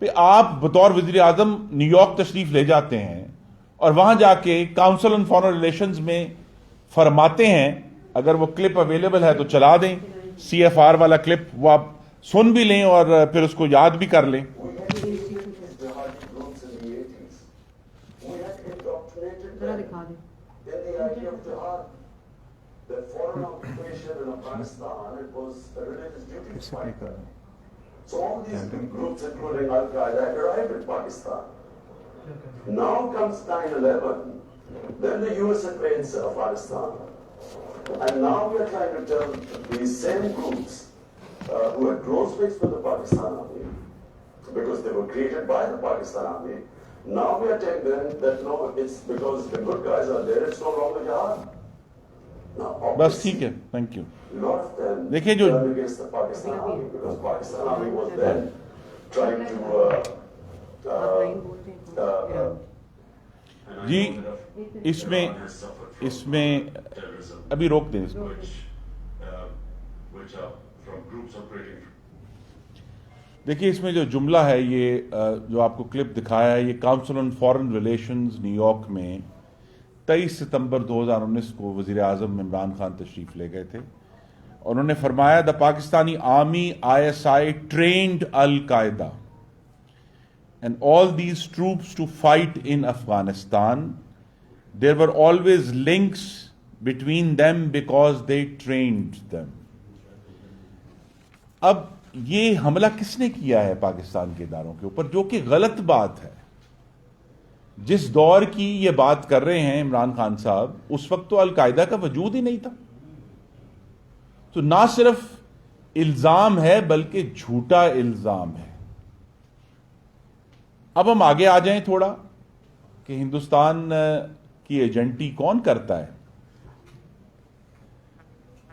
پہ آپ بطور وزیر اعظم نیو یارک تشریف لے جاتے ہیں اور وہاں جا کے کاؤنسل آن فارن ریلیشنز میں فرماتے ہیں، اگر وہ کلپ اویلیبل ہے تو چلا دیں، سی ایف آر والا کلپ، وہ آپ سن بھی لیں اور پھر اس کو یاد بھی کر لیں. So all these groups, including Al-Qaeda, had arrived in Pakistan. Now comes 9/11, then the US invades Afghanistan. And now we are trying to tell these same groups who had close links with the Pakistan army, because they were created by the Pakistan army, now we are telling them that no, it's because the good guys are there, it's no longer jihad. بس ٹھیک ہے، thank you. دیکھیں جو جی اس میں ابھی روک دیں اس کو. دیکھیے اس میں جو جملہ ہے، یہ جو آپ کو کلپ دکھایا ہے، یہ council on foreign relations new York میں 23 ستمبر 2019 کو وزیر اعظم عمران خان تشریف لے گئے تھے، اور انہوں نے فرمایا the Pakistani army ISI trained Al Qaeda and all these troops to fight in Afghanistan. There were always links between them because they trained them. اب یہ حملہ کس نے کیا ہے پاکستان کے اداروں کے اوپر، جو کہ غلط بات ہے. جس دور کی یہ بات کر رہے ہیں عمران خان صاحب، اس وقت تو القاعدہ کا وجود ہی نہیں تھا. تو نہ صرف الزام ہے بلکہ جھوٹا الزام ہے. اب ہم آگے آ جائیں تھوڑا کہ ہندوستان کی ایجنٹی کون کرتا ہے.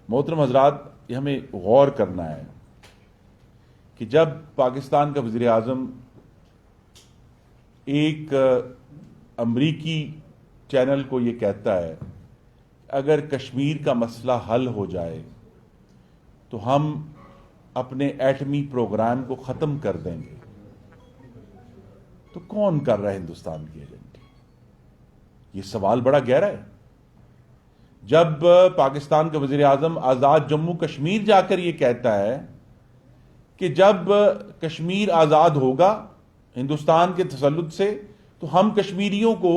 محترم حضرات، یہ ہمیں غور کرنا ہے کہ جب پاکستان کا وزیر اعظم ایک امریکی چینل کو یہ کہتا ہے اگر کشمیر کا مسئلہ حل ہو جائے تو ہم اپنے ایٹمی پروگرام کو ختم کر دیں گے، تو کون کر رہا ہے ہندوستان کی ایجنٹی؟ یہ سوال بڑا گہرا ہے. جب پاکستان کا وزیر اعظم آزاد جموں کشمیر جا کر یہ کہتا ہے کہ جب کشمیر آزاد ہوگا ہندوستان کے تسلط سے تو ہم کشمیریوں کو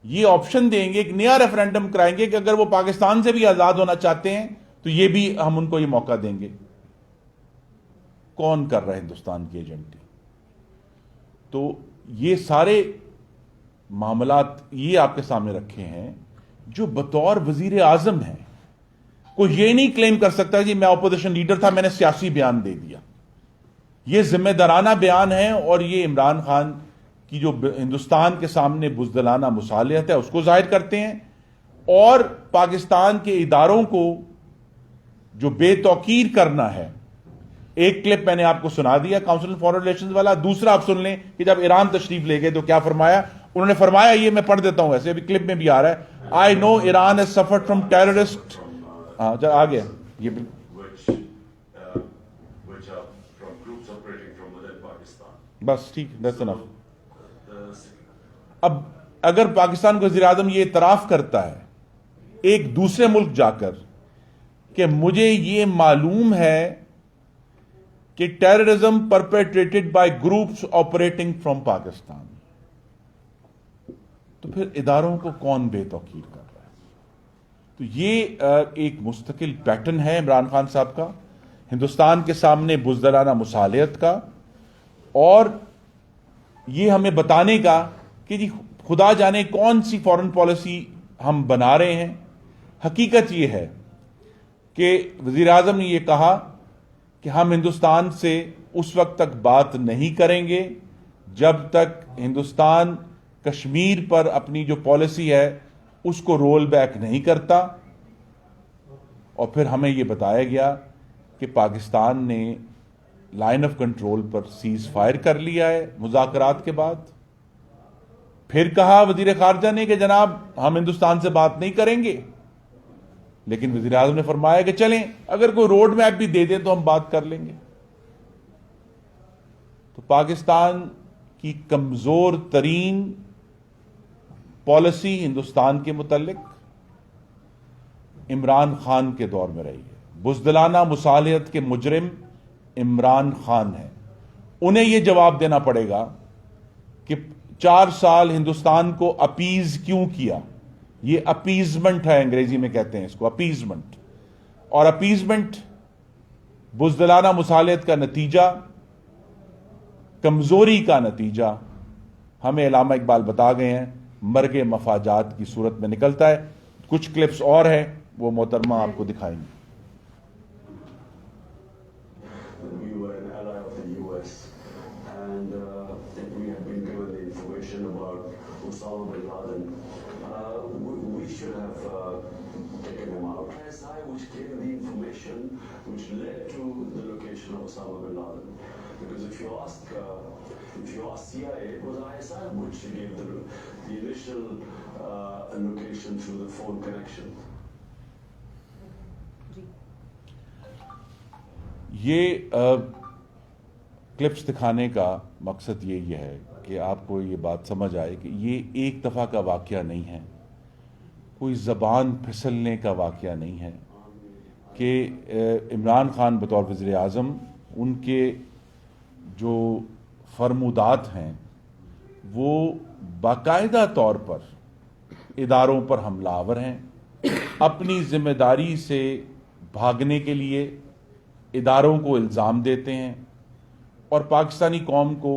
یہ آپشن دیں گے، ایک نیا ریفرینڈم کرائیں گے کہ اگر وہ پاکستان سے بھی آزاد ہونا چاہتے ہیں تو یہ بھی ہم ان کو یہ موقع دیں گے. کون کر رہا ہے ہندوستان کی ایجنٹی؟ تو یہ سارے معاملات یہ آپ کے سامنے رکھے ہیں جو بطور وزیر اعظم ہیں. کوئی یہ نہیں کلیم کر سکتا کہ میں اپوزیشن لیڈر تھا، میں نے سیاسی بیان دے دیا. یہ ذمہ دارانہ بیان ہے، اور یہ عمران خان کی جو ہندوستان کے سامنے بزدلانہ مصالحت ہے اس کو ظاہر کرتے ہیں، اور پاکستان کے اداروں کو جو بے توقیر کرنا ہے. ایک کلپ میں نے آپ کو سنا دیا کاؤنسل آن فارن ریلیشنز والا. دوسرا آپ سن لیں کہ جب ایران تشریف لے گئے تو کیا فرمایا. انہوں نے فرمایا، یہ میں پڑھ دیتا ہوں، ایسے ابھی کلپ میں بھی آ رہا ہے، I know Iran has suffered from terrorist. آ گیا یہ بس ٹھیک، that's enough. اب اگر پاکستان کا وزیر اعظم یہ اعتراف کرتا ہے ایک دوسرے ملک جا کر کہ مجھے یہ معلوم ہے کہ terrorism perpetrated by groups operating from Pakistan, تو پھر اداروں کو کون بے توقیر کر رہا ہے؟ تو یہ ایک مستقل پیٹرن ہے عمران خان صاحب کا ہندوستان کے سامنے بزدلانہ مصالحت کا، اور یہ ہمیں بتانے کا کہ جی خدا جانے کون سی فارن پالیسی ہم بنا رہے ہیں. حقیقت یہ ہے کہ وزیر اعظم نے یہ کہا کہ ہم ہندوستان سے اس وقت تک بات نہیں کریں گے جب تک ہندوستان کشمیر پر اپنی جو پالیسی ہے اس کو رول بیک نہیں کرتا. اور پھر ہمیں یہ بتایا گیا کہ پاکستان نے line of control per cease fire کر لیا ہے مذاکرات کے بعد. پھر کہا وزیر خارجہ نے کہ جناب ہم ہندوستان سے بات نہیں کریں گے، لیکن وزیر اعظم نے فرمایا کہ چلیں اگر کوئی روڈ میپ بھی دے دیں تو ہم بات کر لیں گے. تو تو پاکستان کی کمزور ترین پالیسی ہندوستان کے متعلق عمران خان کے دور میں رہی ہے. بزدلانہ مصالحت کے مجرم عمران خان ہیں. انہیں یہ جواب دینا پڑے گا کہ 4 سال ہندوستان کو اپیز کیوں کیا. یہ اپیزمنٹ ہے، انگریزی میں کہتے ہیں اس کو اپیزمنٹ. اور اپیزمنٹ بزدلانہ مصالحت کا نتیجہ، کمزوری کا نتیجہ ہمیں علامہ اقبال بتا گئے ہیں، مرگ مفاجات کی صورت میں نکلتا ہے. کچھ کلپس اور ہیں، وہ محترمہ آپ کو دکھائیں گے. We were an ally of the US, and we had been given the information about Osama bin Laden. We should have taken him out. ISI, which gave the information which led to the location of Osama bin Laden. Because if you ask CIA, it was ISI which gave the initial location through the phone connection. یہ clips دکھانے کا مقصد یہی ہے کہ آپ کو یہ بات سمجھ آئے کہ یہ ایک دفعہ کا واقعہ نہیں ہے، کوئی زبان پھسلنے کا واقعہ نہیں ہے کہ عمران خان بطور وزیر اعظم ان کے جو فرمودات ہیں وہ باقاعدہ طور پر اداروں پر حملہ آور ہیں. اپنی ذمہ داری سے بھاگنے کے لیے اداروں کو الزام دیتے ہیں اور پاکستانی قوم کو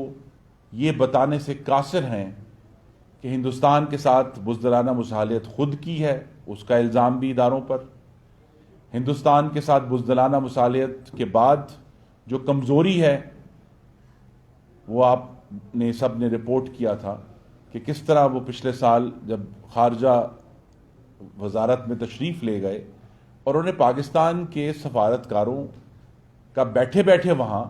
یہ بتانے سے قاصر ہیں کہ ہندوستان کے ساتھ بزدلانہ مصالحت خود کی ہے، اس کا الزام بھی اداروں پر. ہندوستان کے ساتھ بزدلانہ مصالحت کے بعد جو کمزوری ہے وہ آپ نے سب نے رپورٹ کیا تھا کہ کس طرح وہ پچھلے سال جب خارجہ وزارت میں تشریف لے گئے اور انہوں نے پاکستان کے سفارتکاروں کا بیٹھے بیٹھے وہاں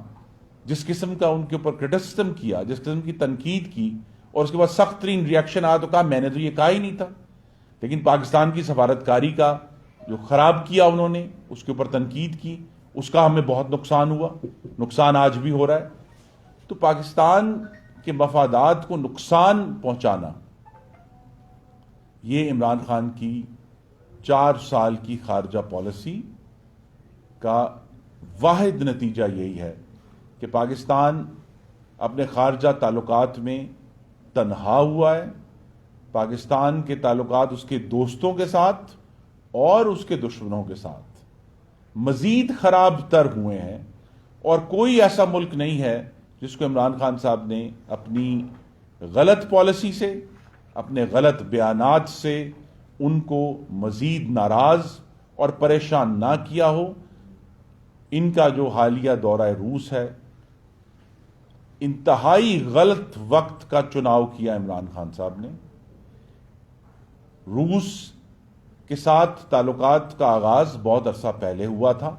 جس قسم کا ان کے اوپر کرٹیسزم کیا، جس قسم کی تنقید کی، اور اس کے بعد سخت ترین ریاکشن آیا تو کہا میں نے تو یہ کہا ہی نہیں تھا. لیکن پاکستان کی سفارتکاری کا جو خراب کیا انہوں نے، اس کے اوپر تنقید کی، اس کا ہمیں بہت نقصان ہوا، نقصان آج بھی ہو رہا ہے. تو پاکستان کے مفادات کو نقصان پہنچانا یہ عمران خان کی 4 سال کی خارجہ پالیسی کا واحد نتیجہ یہی ہے کہ پاکستان اپنے خارجہ تعلقات میں تنہا ہوا ہے. پاکستان کے تعلقات اس کے دوستوں کے ساتھ اور اس کے دشمنوں کے ساتھ مزید خراب تر ہوئے ہیں، اور کوئی ایسا ملک نہیں ہے جس کو عمران خان صاحب نے اپنی غلط پالیسی سے، اپنے غلط بیانات سے ان کو مزید ناراض اور پریشان نہ کیا ہو. ان کا جو حالیہ دورہ روس ہے، انتہائی غلط وقت کا چناؤ کیا عمران خان صاحب نے. روس کے ساتھ تعلقات کا آغاز بہت عرصہ پہلے ہوا تھا.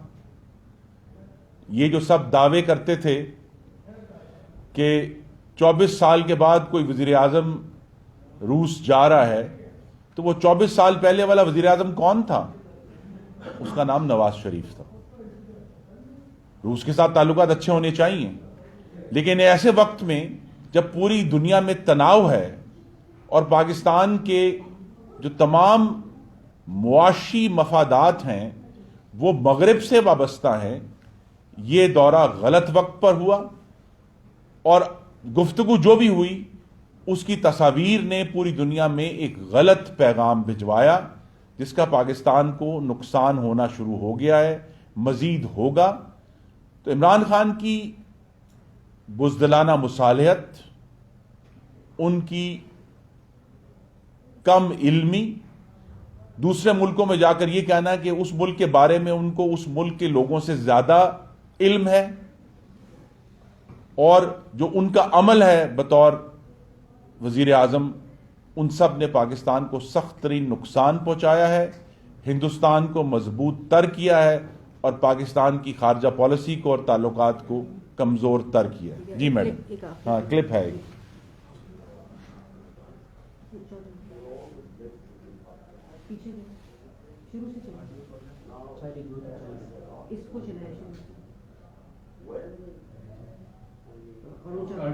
یہ جو سب دعوے کرتے تھے کہ 24 سال کے بعد کوئی وزیر اعظم روس جا رہا ہے، تو وہ 24 سال پہلے والا وزیر اعظم کون تھا؟ اس کا نام نواز شریف تھا. روس کے ساتھ تعلقات اچھے ہونے چاہیے، لیکن ایسے وقت میں جب پوری دنیا میں تناؤ ہے اور پاکستان کے جو تمام معاشی مفادات ہیں وہ مغرب سے وابستہ ہیں، یہ دورہ غلط وقت پر ہوا. اور گفتگو جو بھی ہوئی اس کی تصاویر نے پوری دنیا میں ایک غلط پیغام بھجوایا، جس کا پاکستان کو نقصان ہونا شروع ہو گیا ہے، مزید ہوگا. تو عمران خان کی بزدلانہ مصالحت، ان کی کم علمی، دوسرے ملکوں میں جا کر یہ کہنا کہ اس ملک کے بارے میں ان کو اس ملک کے لوگوں سے زیادہ علم ہے، اور جو ان کا عمل ہے بطور وزیر اعظم، ان سب نے پاکستان کو سخت ترین نقصان پہنچایا ہے، ہندوستان کو مضبوط تر کیا ہے، اور پاکستان کی خارجہ پالیسی کو اور تعلقات کو کمزور تر کیا ہے. جی میڈم، ہاں کلپ ہے ایک. When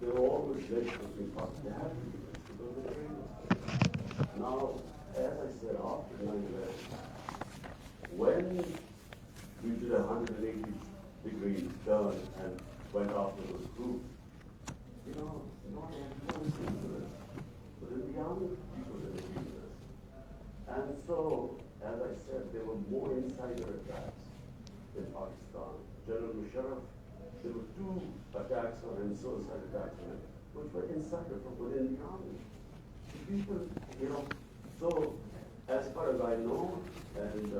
There were always relations between Pakistan and Now, as I said, after 9/11, when we did a 180-degree turn and went after those groups, not everyone was into this, but in the army, people didn't agree with this. And so, as I said, there were more insider attacks in Pakistan. General Musharraf, there were 2 attacks on him, suicide attacks on him, which were insider from within the army. People, so as far as I know, and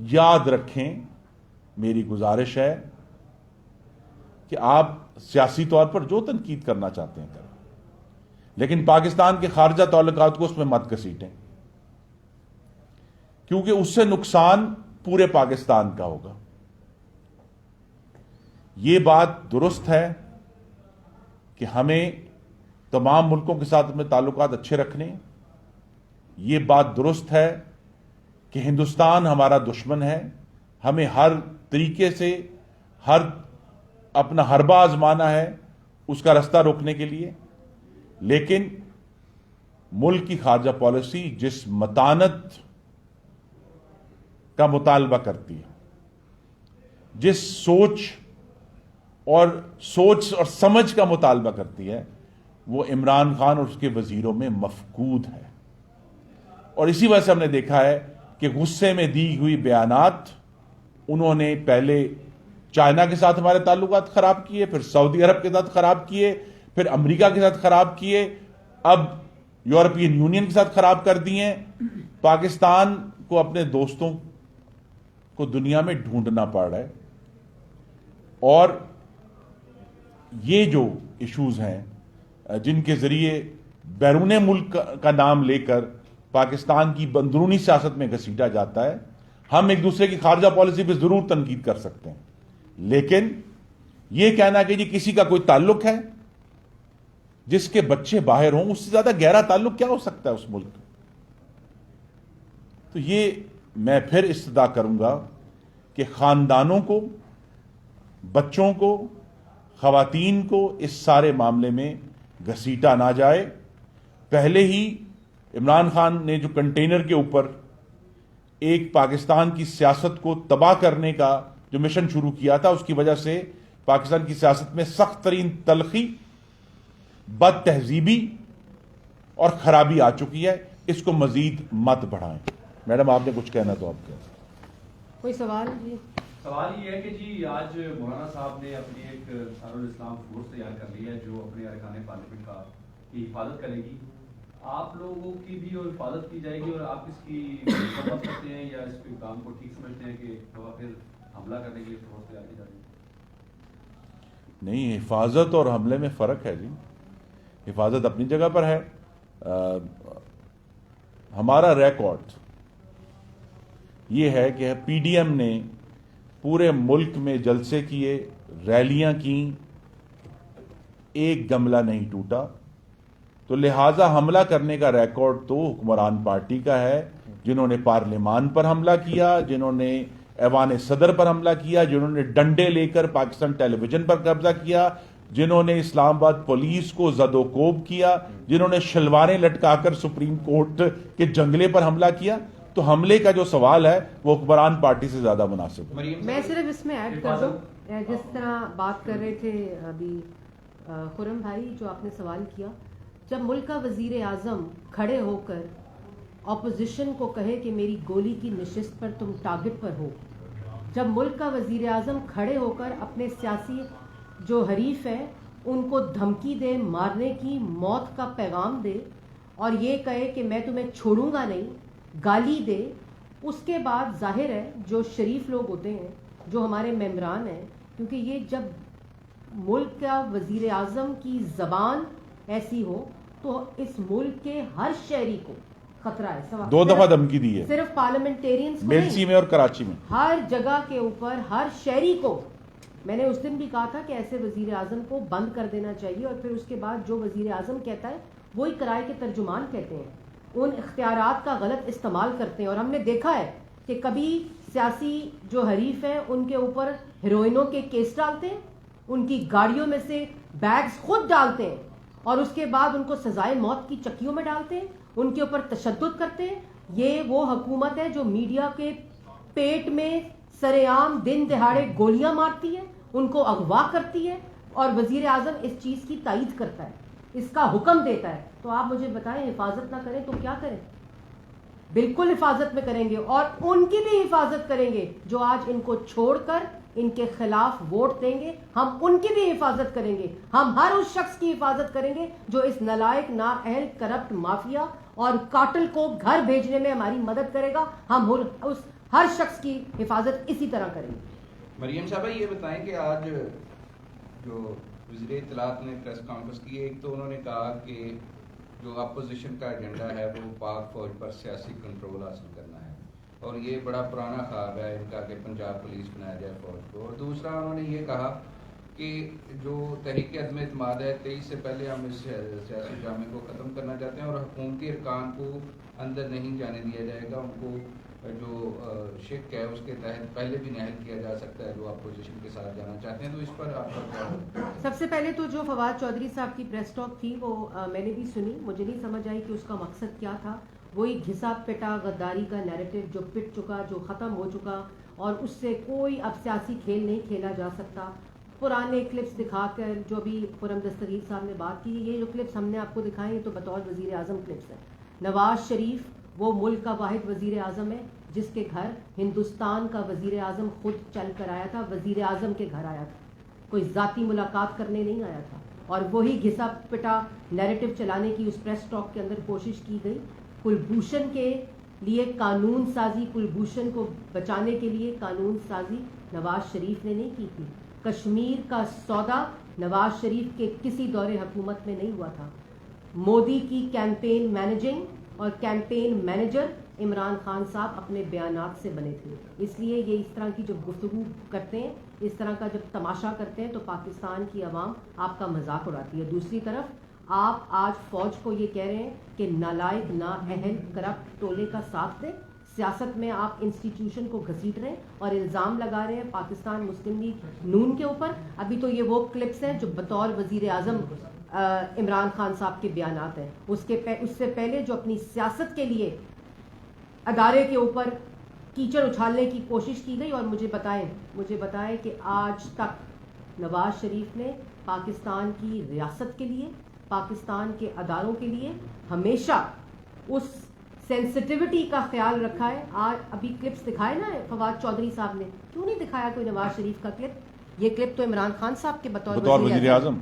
یاد رکھیں، میری گزارش ہے کہ آپ سیاسی طور پر جو تنقید کرنا چاہتے ہیں کریں، لیکن پاکستان کے خارجہ تعلقات کو اس میں مت گھسیٹیں، کیونکہ اس سے نقصان پورے پاکستان کا ہوگا۔ یہ بات درست ہے کہ ہمیں تمام ملکوں کے ساتھ اپنے تعلقات اچھے رکھنے ہیں، یہ بات درست ہے کہ ہندوستان ہمارا دشمن ہے، ہمیں ہر طریقے سے اپنا حربہ آزمانا ہے اس کا رستہ روکنے کے لیے، لیکن ملک کی خارجہ پالیسی جس متانت کا مطالبہ کرتی ہے، جس سوچ اور سمجھ کا مطالبہ کرتی ہے، وہ عمران خان اور اس کے وزیروں میں مفقود ہے۔ اور اسی وجہ سے ہم نے دیکھا ہے کہ غصے میں دی ہوئی بیانات، انہوں نے پہلے چائنا کے ساتھ ہمارے تعلقات خراب کیے، پھر سعودی عرب کے ساتھ خراب کیے، پھر امریکہ کے ساتھ خراب کیے، اب یورپین یونین کے ساتھ خراب کر دیے۔ پاکستان کو اپنے دوستوں کو دنیا میں ڈھونڈنا پڑ رہا ہے، اور یہ جو ایشوز ہیں جن کے ذریعے بیرون ملک کا نام لے کر پاکستان کی اندرونی سیاست میں گھسیٹا جاتا ہے، ہم ایک دوسرے کی خارجہ پالیسی پہ ضرور تنقید کر سکتے ہیں، لیکن یہ کہنا کہ جی کسی کا کوئی تعلق ہے جس کے بچے باہر ہوں، اس سے زیادہ گہرا تعلق کیا ہو سکتا ہے اس ملک کا؟ تو یہ میں پھر استدعا کروں گا کہ خاندانوں کو، بچوں کو، خواتین کو اس سارے معاملے میں گھسیٹا نہ جائے۔ پہلے ہی عمران خان نے جو کنٹینر کے اوپر ایک پاکستان کی سیاست کو تباہ کرنے کا جو مشن شروع کیا تھا، اس کی وجہ سے پاکستان کی سیاست میں سخت ترین تلخی، بد تہذیبی اور خرابی آ چکی ہے۔ اس کو مزید مت بڑھائیں۔ میڈم آپ نے کچھ کہنا تو آپ کہیں۔ کوئی سوال؟ جی سوال یہ ہے کہ جی آج مولانا صاحب نے اپنی ایک دارالاسلام فورس تیار کر لی ہے جو اپنے ارکان پارلیمنٹ کی حفاظت کرے گی۔ آپ لوگوں کی بھی اور حفاظت کی جائے گی، اور آپ اس کی مذمت کرتے ہیں یا اس کے کام کو ٹھیک سمجھتے ہیں کہ پھر حملہ کرنے کے لیے فورس تیار کی جا رہی ہے؟ نہیں، حفاظت اور حملے میں فرق ہے جی۔ حفاظت اپنی جگہ پر ہے۔ ہمارا ریکارڈ یہ ہے کہ پی ڈی ایم نے پورے ملک میں جلسے کیے، ریلیاں کیں، ایک گملہ نہیں ٹوٹا، تو لہٰذا حملہ کرنے کا ریکارڈ تو حکمران پارٹی کا ہے، جنہوں نے پارلیمان پر حملہ کیا، جنہوں نے ایوان صدر پر حملہ کیا، جنہوں نے ڈنڈے لے کر پاکستان ٹیلی ویژن پر قبضہ کیا، جنہوں نے اسلام آباد پولیس کو زد و کوب کیا، جنہوں نے شلواریں لٹکا کر سپریم کورٹ کے جنگلے پر حملہ کیا۔ تو حملے کا جو سوال ہے وہ حکمران پارٹی سے زیادہ مناسب ہے۔ میں صرف اس میں ایڈ کر دوں، جس طرح بات کر رہے تھے ابھی خرم بھائی، جو آپ نے سوال کیا، جب ملک کا وزیر اعظم کھڑے ہو کر اپوزیشن کو کہے کہ میری گولی کی نشست پر تم ٹارگٹ پر ہو، جب ملک کا وزیر اعظم کھڑے ہو کر اپنے سیاسی جو حریف ہے ان کو دھمکی دے، مارنے کی، موت کا پیغام دے، اور یہ کہے کہ میں تمہیں چھوڑوں گا نہیں، گالی دے، اس کے بعد ظاہر ہے جو شریف لوگ ہوتے ہیں، جو ہمارے ممبران ہیں، کیونکہ یہ جب ملک کا وزیر اعظم کی زبان ایسی ہو تو اس ملک کے ہر شہری کو خطرہ ہے۔ 2 دفعہ دھمکی دی ہے، صرف پارلیمنٹیرینز کو میلسی نہیں، میں اور کراچی میں، ہر جگہ کے اوپر ہر شہری کو۔ میں نے اس دن بھی کہا تھا کہ ایسے وزیر اعظم کو بند کر دینا چاہیے، اور پھر اس کے بعد جو وزیر اعظم کہتا ہے وہی کرائے کے ترجمان کہتے ہیں، ان اختیارات کا غلط استعمال کرتے ہیں۔ اور ہم نے دیکھا ہے کہ کبھی سیاسی جو حریف ہیں ان کے اوپر ہیروئنوں کے کیس ڈالتے ہیں، ان کی گاڑیوں میں سے بیگز خود ڈالتے ہیں، اور اس کے بعد ان کو سزائے موت کی چکیوں میں ڈالتے ہیں، ان کے اوپر تشدد کرتے ہیں۔ یہ وہ حکومت ہے جو میڈیا کے پیٹ میں سر عام دن دہاڑے گولیاں مارتی ہے، ان کو اغوا کرتی ہے، اور وزیر اعظم اس چیز کی تائید کرتا ہے، اس کا حکم دیتا ہے۔ تو آپ مجھے بتائیں، حفاظت نہ کریں تو کیا کریں؟ بالکل حفاظت میں کریں گے، اور ان کی بھی حفاظت کریں گے جو آج ان کو چھوڑ کر ان کے خلاف ووٹ دیں گے، ہم ان کی بھی حفاظت کریں گے۔ ہم ہر اس شخص کی حفاظت کریں گے جو اس نالائق، نااہل، کرپٹ مافیا اور قاتل کو گھر بھیجنے میں ہماری مدد کرے گا. ہم اس ہر شخص کی حفاظت اسی طرح کریں گے. مریم صاحبہ یہ بتائیں کہ آج جو وزیر اطلاعات نے پریس کانفرنس کی، ایک تو انہوں نے کہا کہ جو اپوزیشن کا ایجنڈا ہے وہ پاک فوج پر سیاسی کنٹرول حاصل کرنا ہے، اور یہ بڑا پرانا خواب ہے ان کا کہ پنجاب پولیس بنایا جائے فوج کو. اور دوسرا انہوں نے یہ کہا کہ جو تحریک عدم اعتماد ہے 23 سے پہلے ہم اس سیاسی ڈرامے کو ختم کرنا چاہتے ہیں اور حکومتی ارکان کو اندر نہیں جانے دیا جائے گا. ان کو جو شک ہے اس کے تحت پہلے بھی نہل کیا جا سکتا ہے جو اپوزیشن کے ساتھ جانا چاہتے ہیں. تو اس پر آپ کا کیا؟ سب سے پہلے تو جو فواد چودھری صاحب کی پریس ٹاک تھی وہ میں نے بھی سنی. مجھے نہیں سمجھ آئی کہ اس کا مقصد کیا تھا. وہی گھسا پٹا غداری کا نیریٹو جو پٹ چکا، جو ختم ہو چکا، اور اس سے کوئی اب سیاسی کھیل نہیں کھیلا جا سکتا. پرانے کلپس دکھا کر جو بھی خرم دستگیر صاحب نے بات کی، یہ جو کلپس ہم نے آپ کو دکھائے یہ تو بطور وزیر اعظم کلپس ہیں. نواز شریف وہ ملک کا واحد وزیر اعظم ہے جس کے گھر ہندوستان کا وزیر اعظم خود چل کر آیا تھا، وزیر اعظم کے گھر آیا تھا، کوئی ذاتی ملاقات کرنے نہیں آیا تھا. اور وہی گھسا پٹا نیریٹو چلانے کی اس پریس ٹاک کے اندر کوشش کی گئی. کلبھوشن کے لیے قانون سازی، کلبھوشن کو بچانے کے لیے قانون سازی نواز شریف نے نہیں کی تھی. کشمیر کا سودا نواز شریف کے کسی دور حکومت میں نہیں ہوا تھا. مودی کی کیمپین مینیجنگ اور کیمپین مینیجر عمران خان صاحب اپنے بیانات سے بنے تھے. اس لیے یہ اس طرح کی جب گفتگو کرتے ہیں، اس طرح کا جب تماشا کرتے ہیں تو پاکستان کی عوام آپ کا مذاق اڑاتی ہے. دوسری طرف آپ آج فوج کو یہ کہہ رہے ہیں کہ نالائق، نااہل، کرپٹ ٹولے کا ساتھ دیں. سیاست میں آپ انسٹیٹیوشن کو گھسیٹ رہے ہیں اور الزام لگا رہے ہیں پاکستان مسلم لیگ نون کے اوپر. ابھی تو یہ وہ کلپس ہیں جو بطور وزیر اعظم عمران خان صاحب کے بیانات ہیں. اس سے پہلے جو اپنی سیاست کے لیے ادارے کے اوپر کیچڑ اچھالنے کی کوشش کی گئی. اور مجھے بتائیں کہ آج تک نواز شریف نے پاکستان کی ریاست کے لیے، پاکستان کے اداروں کے لیے ہمیشہ اس سینسٹیوٹی کا خیال رکھا ہے. آج ابھی کلپس دکھائے نا فواد چودھری صاحب نے، کیوں نہیں دکھایا کوئی نواز شریف کا کلپ؟ یہ کلپ تو عمران خان صاحب کے بطور وزیر اعظم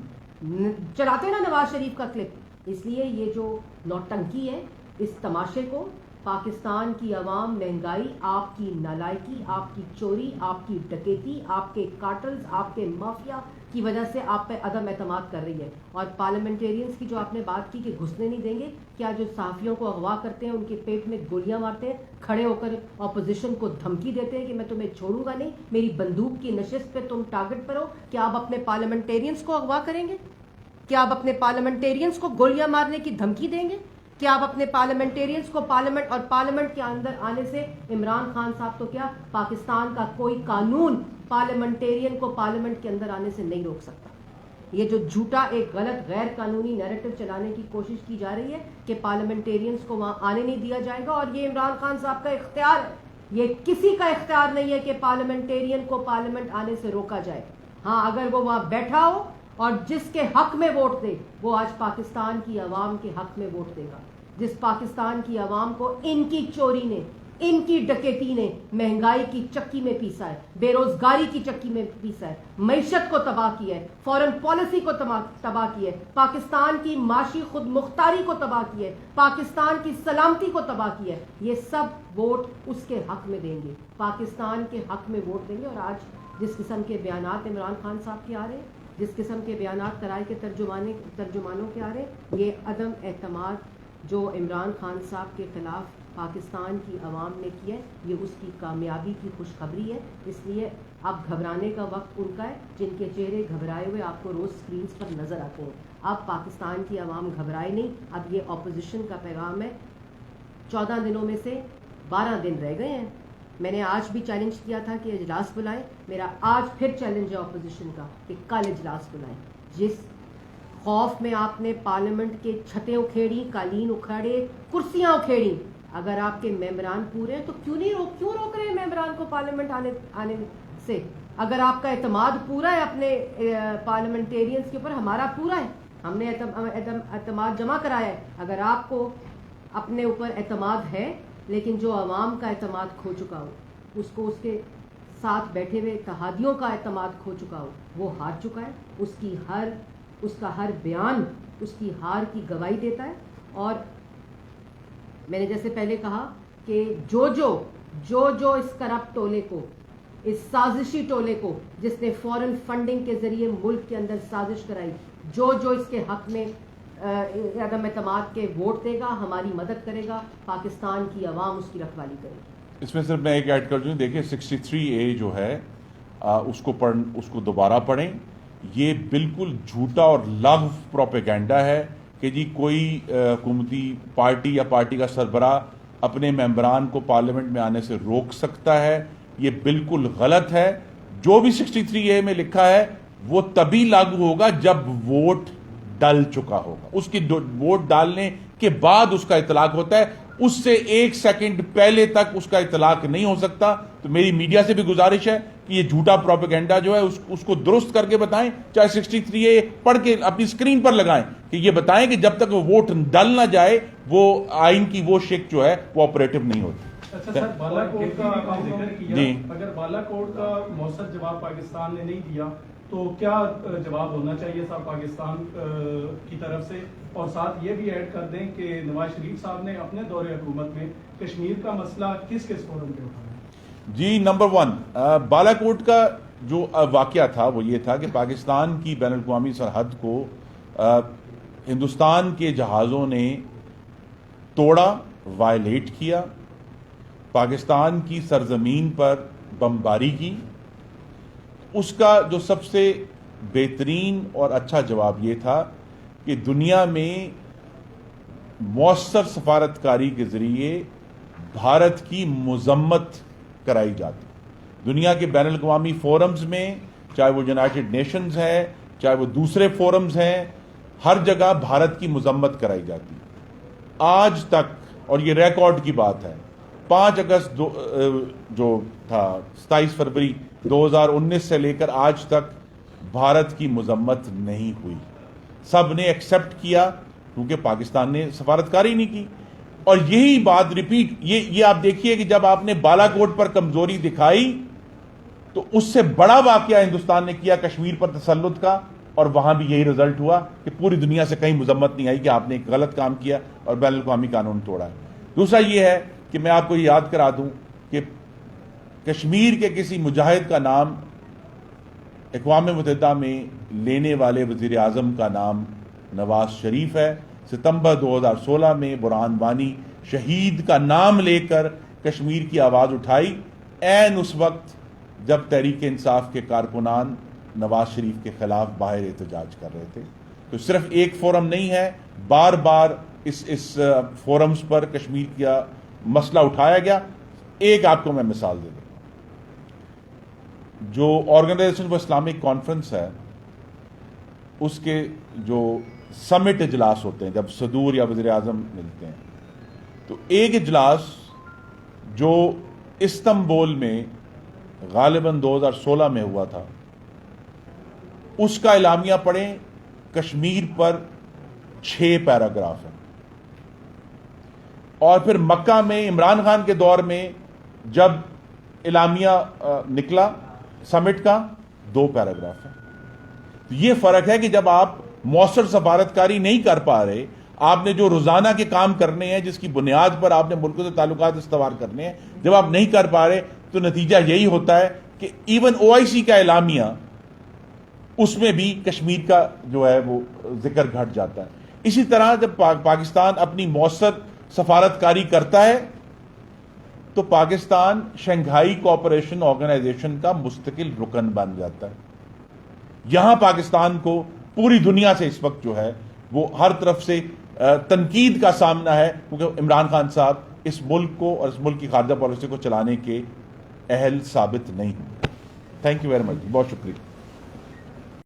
چلاتے نا نواز شریف کا کلپ. اس لیے یہ جو نوٹنکی ہے، اس تماشے کو پاکستان کی عوام، مہنگائی، آپ کی نالائکی، آپ کی چوری، آپ کی ڈکیتی، آپ کے کارٹلز، آپ کے مافیا کی وجہ سے آپ پہ عدم اعتماد کر رہی ہے. اور پارلیمنٹیرینز کی جو آپ نے بات کی کہ گھسنے نہیں دیں گے، کیا جو صحافیوں کو اغوا کرتے ہیں، ان کے پیٹ میں گولیاں مارتے ہیں، کھڑے ہو کر اپوزیشن کو دھمکی دیتے ہیں کہ میں تمہیں چھوڑوں گا نہیں، میری بندوق کی نشست پہ تم ٹارگٹ پر ہو، کیا آپ اپنے پارلیمنٹیرینز کو اغوا کریں گے؟ کیا آپ اپنے پارلیمنٹیرینز کو گولیاں مارنے کی دھمکی دیں گے؟ کیا آپ اپنے پارلیمنٹیرینز کو پارلیمنٹ کے اندر آنے سے عمران خان صاحب تو کیا پاکستان کا کوئی قانون پارلیمنٹیرین کو پارلیمنٹ کے اندر آنے سے نہیں روک سکتا. یہ جو جھوٹا ایک غلط غیر قانونی نیریٹو چلانے کی کوشش کی جا رہی ہے کہ پارلیمنٹیرینز کو وہاں آنے نہیں دیا جائے گا، اور یہ عمران خان صاحب کا اختیار ہے. یہ کسی کا اختیار نہیں ہے کہ پارلیمنٹیرین کو پارلیمنٹ آنے سے روکا جائے. ہاں، اگر وہ وہاں بیٹھا ہو اور جس کے حق میں ووٹ دے، وہ آج پاکستان کی عوام کے حق میں ووٹ دے گا. جس پاکستان کی عوام کو ان کی چوری نے، ان کی ڈکیتی نے مہنگائی کی چکی میں پیسا ہے، بے روزگاری کی چکی میں پیسا ہے، معیشت کو تباہ کیا ہے، فورن پالیسی کو تباہ کیا ہے، پاکستان کی معاشی خود مختاری کو تباہ کیا ہے، پاکستان کی سلامتی کو تباہ کیا ہے. یہ سب ووٹ اس کے حق میں دیں گے، پاکستان کے حق میں ووٹ دیں گے. اور آج جس قسم کے بیانات عمران خان صاحب کے آ رہے ہیں، جس قسم کے بیانات کرائے کے ترجمانوں کے آ رہے ہیں، یہ عدم اعتماد جو عمران خان صاحب کے خلاف پاکستان کی عوام نے کیا ہے، یہ اس کی کامیابی کی خوشخبری ہے. اس لیے اب گھبرانے کا وقت ان کا ہے. جن کے چہرے گھبرائے ہوئے آپ کو روز سکرینز پر نظر آتے ہیں، اب پاکستان کی عوام گھبرائے نہیں. اب یہ اپوزیشن کا پیغام ہے. 14 دنوں میں سے 12 دن رہ گئے ہیں. میں نے آج بھی چیلنج کیا تھا کہ اجلاس بلائیں. میرا آج پھر چیلنج ہے اپوزیشن کا کہ کل اجلاس بلائیں. جس خوف میں آپ نے پارلیمنٹ کے چھتیں اکھیڑی، قالین اکھاڑے، کرسیاں اکھیڑی، اگر آپ کے ممبران پورے ہیں تو کیوں روک رہے ہیں ممبران کو پارلیمنٹ آنے سے؟ اگر آپ کا اعتماد پورا ہے اپنے پارلیمنٹیرینز کے اوپر، ہمارا پورا ہے، ہم نے اعتماد جمع کرایا ہے. اگر آپ کو اپنے اوپر اعتماد ہے لیکن جو عوام کا اعتماد کھو چکا ہو، اس کو اس کے ساتھ بیٹھے ہوئے اتحادیوں کا اعتماد کھو چکا ہو، وہ ہار چکا ہے. اس کا ہر بیان اس کی ہار کی گواہی دیتا ہے. اور میں نے جیسے پہلے کہا کہ جو اس کرپٹ ٹولے کو، اس سازشی ٹولے کو جس نے فورن فنڈنگ کے ذریعے ملک کے اندر سازش کرائی، جو اس کے حق میں عدم اعتماد کے ووٹ دے گا، ہماری مدد کرے گا، پاکستان کی عوام اس کی رکھوالی کرے گی۔ اس میں صرف میں ایک ایڈ کر دوں، دیکھیں 63A جو ہے اس کو دوبارہ پڑھیں۔ یہ بالکل جھوٹا اور لغو پروپیگنڈا ہے کہ جی کوئی حکومتی پارٹی یا پارٹی کا سربراہ اپنے ممبران کو پارلیمنٹ میں آنے سے روک سکتا ہے۔ یہ بالکل غلط ہے۔ جو بھی 63A میں لکھا ہے وہ تبھی لاگو ہوگا جب ووٹ ڈل چکا ہوگا، اس کی ووٹ ڈالنے کے بعد اس کا اطلاق ہوتا ہے، اس سے 1 سیکنڈ پہلے تک اس کا اطلاق نہیں ہو سکتا۔ تو میری میڈیا سے بھی گزارش ہے کہ یہ جھوٹا پروپیگنڈا جو ہے اس کو درست کر کے بتائیں، چاہے 63A پڑھ کے اپنی اسکرین پر لگائیں کہ یہ بتائیں کہ جب تک وہ ووٹ ڈل نہ جائے وہ آئین کی وہ شک جو ہے وہ آپریٹو نہیں ہوتی۔ اچھا سر، بالا کوٹ کا آپ نے ذکر کیا، جی، اگر بالا کوٹ کا مؤثر جواب پاکستان نے نہیں دیا تو کیا جواب ہونا چاہیے صاحب پاکستان کی طرف سے؟ اور ساتھ یہ بھی ایڈ کر دیں کہ نواز شریف صاحب نے اپنے دور حکومت میں کشمیر کا مسئلہ کس فورم پہ اٹھایا؟ جی، نمبر 1 بالا کوٹ کا جو واقعہ تھا وہ یہ تھا کہ پاکستان کی بین الاقوامی سرحد کو ہندوستان کے جہازوں نے توڑا، وائلیٹ کیا، پاکستان کی سرزمین پر بمباری کی۔ اس کا جو سب سے بہترین اور اچھا جواب یہ تھا کہ دنیا میں مؤثر سفارتکاری کے ذریعے بھارت کی مذمت کرائی جاتی۔ دنیا کے بین الاقوامی فورمز میں، چاہے وہ یونائٹڈ نیشنز ہیں، چاہے وہ دوسرے فورمز ہیں، ہر جگہ بھارت کی مذمت کرائی جاتی۔ آج تک، اور یہ ریکارڈ کی بات ہے، 5 اگست جو تھا 27 فروری 2019 سے لے کر آج تک بھارت کی مذمت نہیں ہوئی۔ سب نے ایکسپٹ کیا کیونکہ پاکستان نے سفارتکاری نہیں کی۔ اور یہی بات ریپیٹ، یہ آپ دیکھیے کہ جب آپ نے بالا کوٹ پر کمزوری دکھائی تو اس سے بڑا واقعہ ہندوستان نے کیا کشمیر پر تسلط کا، اور وہاں بھی یہی رزلٹ ہوا کہ پوری دنیا سے کہیں مذمت نہیں آئی کہ آپ نے ایک غلط کام کیا اور بین الاقوامی قانون توڑا ہے۔ دوسرا یہ ہے کہ میں آپ کو یاد کرا دوں کہ کشمیر کے کسی مجاہد کا نام اقوام متحدہ میں لینے والے وزیر اعظم کا نام نواز شریف ہے۔ ستمبر 2016 میں برہان وانی شہید کا نام لے کر کشمیر کی آواز اٹھائی، عین اس وقت جب تحریک انصاف کے کارکنان نواز شریف کے خلاف باہر احتجاج کر رہے تھے۔ تو صرف ایک فورم نہیں ہے، بار بار اس فورمز پر کشمیر کا مسئلہ اٹھایا گیا۔ ایک آپ کو میں مثال دے دوں، جو آرگنائزیشن فار اسلامک کانفرنس ہے، اس کے جو سمٹ اجلاس ہوتے ہیں جب صدور یا وزیر اعظم ملتے ہیں، تو ایک اجلاس جو استنبول میں غالباً 2016 میں ہوا تھا، اس کا اعلامیہ پڑھیں، کشمیر پر 6 پیراگراف ہیں۔ اور پھر مکہ میں عمران خان کے دور میں جب اعلامیہ نکلا سمٹ کا، 2 پیراگراف ہیں۔ یہ فرق ہے کہ جب آپ مؤثر سفارتکاری نہیں کر پا رہے، آپ نے جو روزانہ کے کام کرنے ہیں، جس کی بنیاد پر آپ نے ملکوں سے تعلقات استوار کرنے ہیں، جب آپ نہیں کر پا رہے تو نتیجہ یہی ہوتا ہے کہ ایون OIC کا اعلامیہ، اس میں بھی کشمیر کا جو ہے وہ ذکر گھٹ جاتا ہے۔ اسی طرح جب پاکستان اپنی مؤثر سفارتکاری کرتا ہے تو پاکستان شنگھائی کوآپریشن آرگنائزیشن کا مستقل رکن بن جاتا ہے۔ یہاں پاکستان کو پوری دنیا سے اس وقت جو ہے وہ ہر طرف سے تنقید کا سامنا ہے، کیونکہ عمران خان صاحب اس ملک کو اور اس ملک کی خارجہ پالیسی کو چلانے کے اہل ثابت نہیں ہوئے۔ تھینک یو ویری مچ، بہت شکریہ۔